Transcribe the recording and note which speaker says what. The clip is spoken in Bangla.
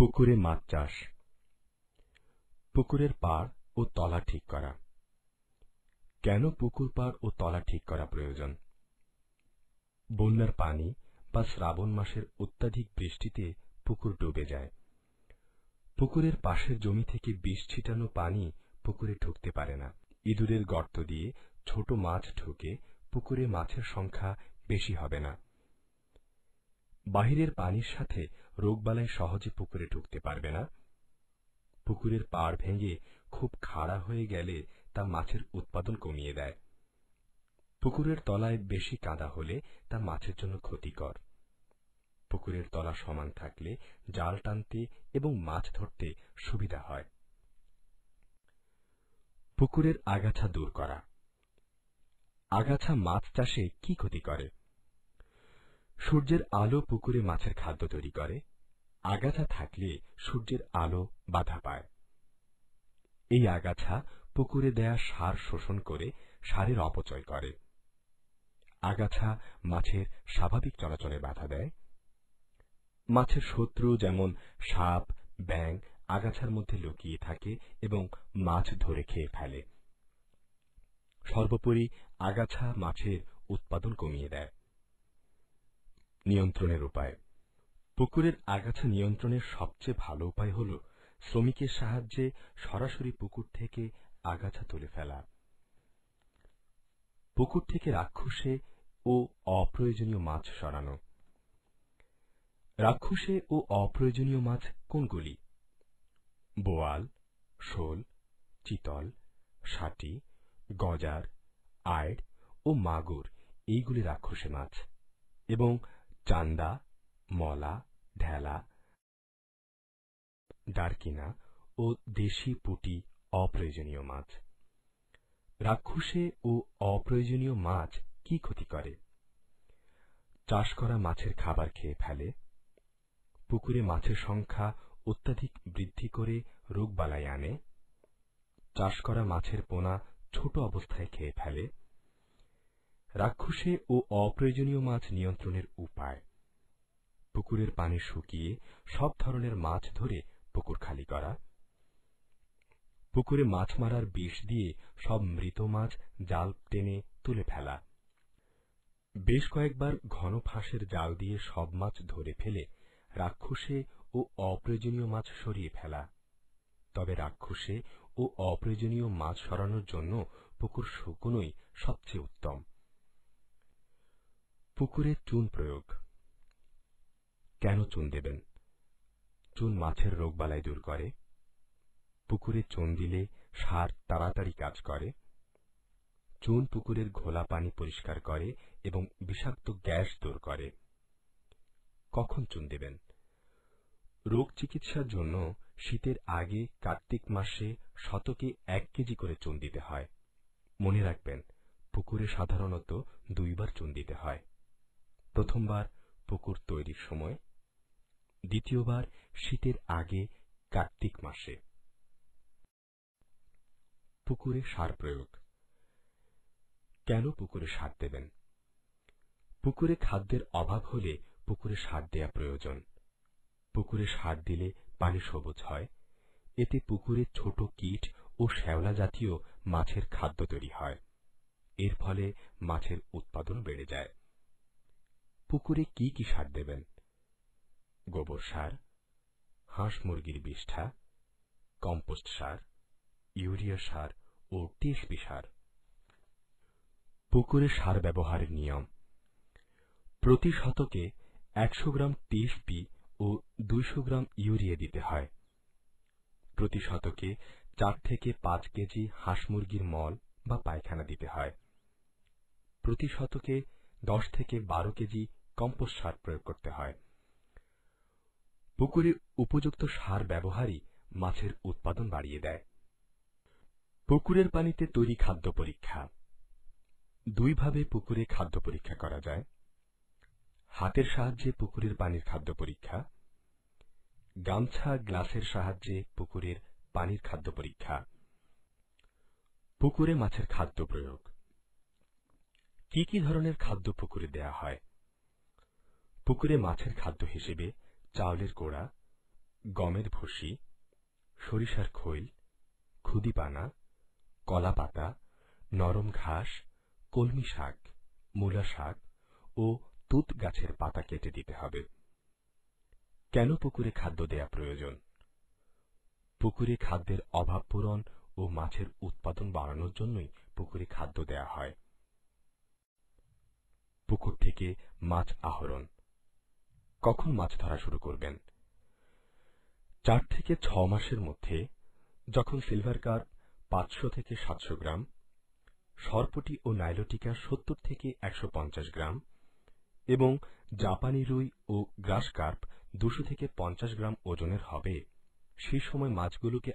Speaker 1: পুকুরে মাছ চাষ। পুকুরের পাড় ও তলা ঠিক করা। কেন পুকুর পাড় ও তলা ঠিক করা প্রয়োজন? বন্যার পানি বা শ্রাবণ মাসের অত্যাধিক বৃষ্টিতে পুকুর ডুবে যায়। পুকুরের পাশের জমি থেকে বিষ ছিটানো পানি পুকুরে ঢুকতে পারে না। ইঁদুরের গর্ত দিয়ে ছোট মাছ ঢুকে পুকুরে মাছের সংখ্যা বেশি হবে না। বাহিরের পানির সাথে রোগবালাই সহজে পুকুরে ঢুকতে পারবে না। পুকুরের পাড় ভেঙে খুব খাড়া হয়ে গেলে তা মাছের উৎপাদন কমিয়ে দেয়। পুকুরের তলায় বেশি কাদা হলে তা মাছের জন্য ক্ষতিকর। পুকুরের তলা সমান থাকলে জাল টানতে এবং মাছ ধরতে সুবিধা হয়। পুকুরের আগাছা দূর করা। আগাছা মাছ চাষে কি ক্ষতি করে? সূর্যের আলো পুকুরে মাছের খাদ্য তৈরি করে। আগাছা থাকলে সূর্যের আলো বাধা পায়। এই আগাছা পুকুরে দেয়া সার শোষণ করে সারের অপচয় করে। আগাছা মাছের স্বাভাবিক চলাচলে বাধা দেয়। মাছের শত্রু যেমন সাপ, ব্যাঙ আগাছার মধ্যে লুকিয়ে থাকে এবং মাছ ধরে খেয়ে ফেলে। সর্বোপরি আগাছা মাছের উৎপাদন কমিয়ে দেয়। নিয়ন্ত্রণের উপায়। পুকুরের আগাছা নিয়ন্ত্রণের সবচেয়ে ভালো উপায় হল শ্রমিকের সাহায্যে সরাসরি পুকুর থেকে আগাছা তুলে ফেলা। পুকুর থেকে রাক্ষসে ও অপ্রয়োজনীয় মাছ সরানো। রাক্ষসে ও অপ্রয়োজনীয় মাছ কোনগুলি? বোয়াল, শোল, চিতল, শাটি, গজার, আইড় ও মাগুর এইগুলি রাক্ষসে মাছ এবং চান্দা, মলা, ঢেলা, ডারকিনা ও দেশি পুঁটি অপ্রয়োজনীয় মাছ। রাক্ষসে ও অপ্রয়োজনীয় মাছ কি ক্ষতি করে? চাষ করা মাছের খাবার খেয়ে ফেলে। পুকুরে মাছের সংখ্যা অত্যাধিক বৃদ্ধি করে রোগবালাই আনে। চাষ করা মাছের পোনা ছোট অবস্থায় খেয়ে ফেলে। রাক্ষসে ও অপ্রয়োজনীয় মাছ নিয়ন্ত্রণের উপায়। পুকুরের পানি শুকিয়ে সব ধরনের মাছ ধরে পুকুর খালি করা। পুকুরে মাছ মারার বিষ দিয়ে সব মৃত মাছ জাল টেনে তুলে ফেলা। বেশ কয়েকবার ঘন ফাঁসের জাল দিয়ে সব মাছ ধরে ফেলে রাক্ষসে ও অপ্রয়োজনীয় মাছ সরিয়ে ফেলা। তবে রাক্ষসে ও অপ্রয়োজনীয় মাছ সরানোর জন্য পুকুর শুকনোই সবচেয়ে উত্তম। পুকুরে চুন প্রয়োগ। কেন চুন দেবেন? চুন মাছের রোগবালাই দূর করে। পুকুরে চুন দিলে সার তাড়াতাড়ি কাজ করে। চুন পুকুরের ঘোলা পানি পরিষ্কার করে এবং বিষাক্ত গ্যাস দূর করে। কখন চুন দেবেন? রোগ চিকিৎসার জন্য শীতের আগে কার্তিক মাসে শতকে 1 কেজি করে চুন দিতে হয়। মনে রাখবেন, পুকুরে সাধারণত 2 বার চুন দিতে হয়। প্রথমবার পুকুর তৈরির সময়, দ্বিতীয়বার শীতের আগে কার্তিক মাসে। পুকুরে সার প্রয়োগ। কেন পুকুরে সার দেবেন? পুকুরে খাদ্যের অভাব হলে পুকুরে সার দেয়া প্রয়োজন। পুকুরে সার দিলে পানি সবুজ হয়। এতে পুকুরে ছোট কীট ও শ্যাওলা জাতীয় মাছের খাদ্য তৈরি হয়। এর ফলে মাছের উৎপাদন বেড়ে যায়। পুকুরে কি কি সার দেবেন? গোবর সার, হাঁস মুরগির বিষ্ঠা, কম্পোস্ট সার, ইউরিয়া সার ও টিএসপি সার। পুকুরে সার ব্যবহারের নিয়ম। প্রতি শতকে 100 গ্রাম টিএসপি ও 200 গ্রাম ইউরিয়া দিতে হয়। প্রতি শতকে 4 থেকে 5 কেজি হাঁস মুরগির মল বা পায়খানা দিতে হয়। প্রতি শতকে 10 থেকে 12 কেজি কম্পোস্ট সার প্রয়োগ করতে হয়। পুকুরে উপযুক্ত সার ব্যবহারই মাছের উৎপাদন বাড়িয়ে দেয়। পুকুরের পানিতে তৈরি খাদ্য পরীক্ষা। 2 ভাবে পুকুরে খাদ্য পরীক্ষা করা যায়। হাতের সাহায্যে পুকুরের পানির খাদ্য পরীক্ষা। গামছা গ্লাসের সাহায্যে পুকুরের পানির খাদ্য পরীক্ষা। পুকুরে মাছের খাদ্য প্রয়োগ। কি কি ধরনের খাদ্য পুকুরে দেয়া হয়? পুকুরে মাছের খাদ্য হিসেবে চাউলের গোড়া, গমের ভুসি, সরিষার খৈল, খুদিপানা, কলাপাতা, নরম ঘাস, কলমি শাক, মূলা শাক ও তুত গাছের পাতা কেটে দিতে হবে। কেন পুকুরে খাদ্য দেয়া প্রয়োজন? পুকুরে খাদ্যের অভাব পূরণ ও মাছের উৎপাদন বাড়ানোর জন্যই পুকুরে খাদ্য দেয়া হয়। পুকুর থেকে মাছ আহরণ। কখন মাছ ধরা শুরু করবেন? 4 থেকে 6 মাসের মধ্যে, যখন সিলভার কার্প 500 থেকে 700 গ্রাম, সরপুঁটি ও নাইলোটিকা 70 থেকে 150 গ্রাম এবং জাপানি রুই ও গ্রাস কার্প 200 থেকে 50 গ্রাম ওজনের হবে, সেই সময় মাছগুলোকে